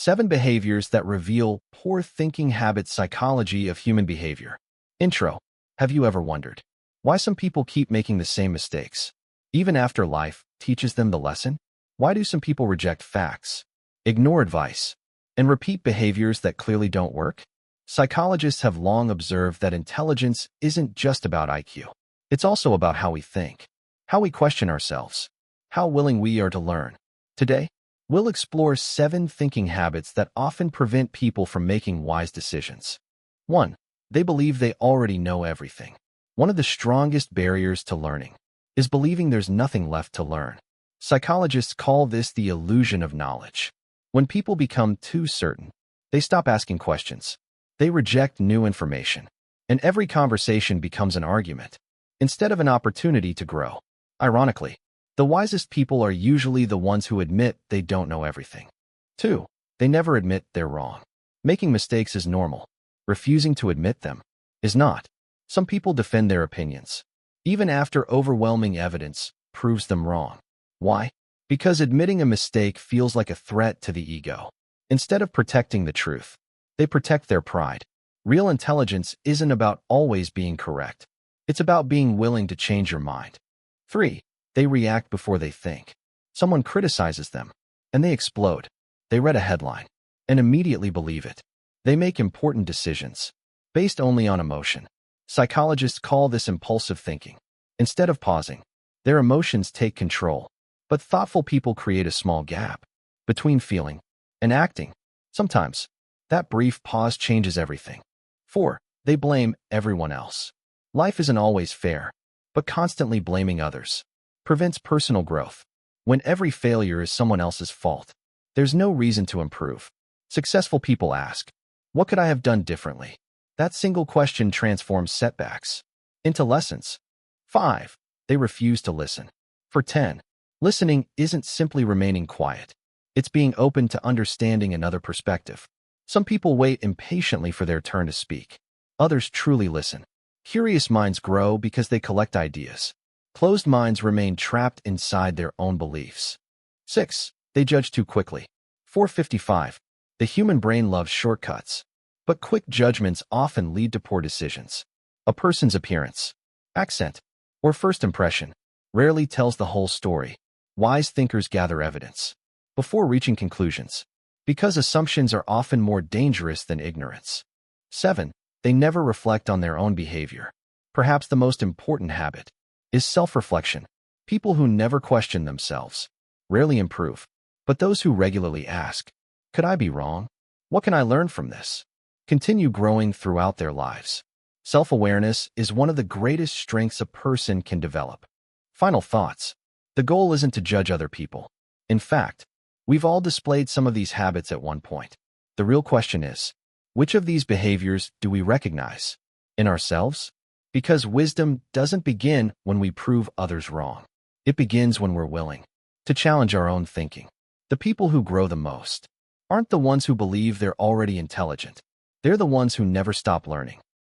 7 behaviors that reveal poor thinking habits. Psychology of human behavior. Intro. Have you ever wondered why some people keep making the same mistakes, even after life teaches them the lesson? Why do some people reject facts, ignore advice, and repeat behaviors that clearly don't work? Psychologists have long observed that intelligence isn't just about IQ. It's also about how we think, how we question ourselves, how willing we are to learn. Today, we'll explore 7 thinking habits that often prevent people from making wise decisions. 1. They believe they already know everything. One of the strongest barriers to learning is believing there's nothing left to learn. Psychologists call this the illusion of knowledge. When people become too certain, they stop asking questions. They reject new information, and every conversation becomes an argument, instead of an opportunity to grow. Ironically, the wisest people are usually the ones who admit they don't know everything. 2. They never admit they're wrong. Making mistakes is normal. Refusing to admit them is not. Some people defend their opinions, even after overwhelming evidence proves them wrong. Why? Because admitting a mistake feels like a threat to the ego. Instead of protecting the truth, they protect their pride. Real intelligence isn't about always being correct. It's about being willing to change your mind. 3. They react before they think. Someone criticizes them, and they explode. They read a headline and immediately believe it. They make important decisions based only on emotion. Psychologists call this impulsive thinking. Instead of pausing, their emotions take control. But thoughtful people create a small gap between feeling and acting. Sometimes, that brief pause changes everything. 4. They blame everyone else. Life isn't always fair, but constantly blaming others prevents personal growth. When every failure is someone else's fault, there's no reason to improve. Successful people ask, what could I have done differently? That single question transforms setbacks into lessons. 5. They refuse to listen. For 10. Listening isn't simply remaining quiet. It's being open to understanding another perspective. Some people wait impatiently for their turn to speak. Others truly listen. Curious minds grow because they collect ideas. Closed minds remain trapped inside their own beliefs. 6. They judge too quickly. 455. The human brain loves shortcuts, but quick judgments often lead to poor decisions. A person's appearance, accent, or first impression rarely tells the whole story. Wise thinkers gather evidence before reaching conclusions, because assumptions are often more dangerous than ignorance. 7. They never reflect on their own behavior. Perhaps the most important habit is self-reflection. People who never question themselves rarely improve, but those who regularly ask, could I be wrong? What can I learn from this? Continue growing throughout their lives. Self-awareness is one of the greatest strengths a person can develop. Final thoughts. The goal isn't to judge other people. In fact, we've all displayed some of these habits at one point. The real question is, which of these behaviors do we recognize in ourselves? Because wisdom doesn't begin when we prove others wrong. It begins when we're willing to challenge our own thinking. The people who grow the most aren't the ones who believe they're already intelligent. They're the ones who never stop learning.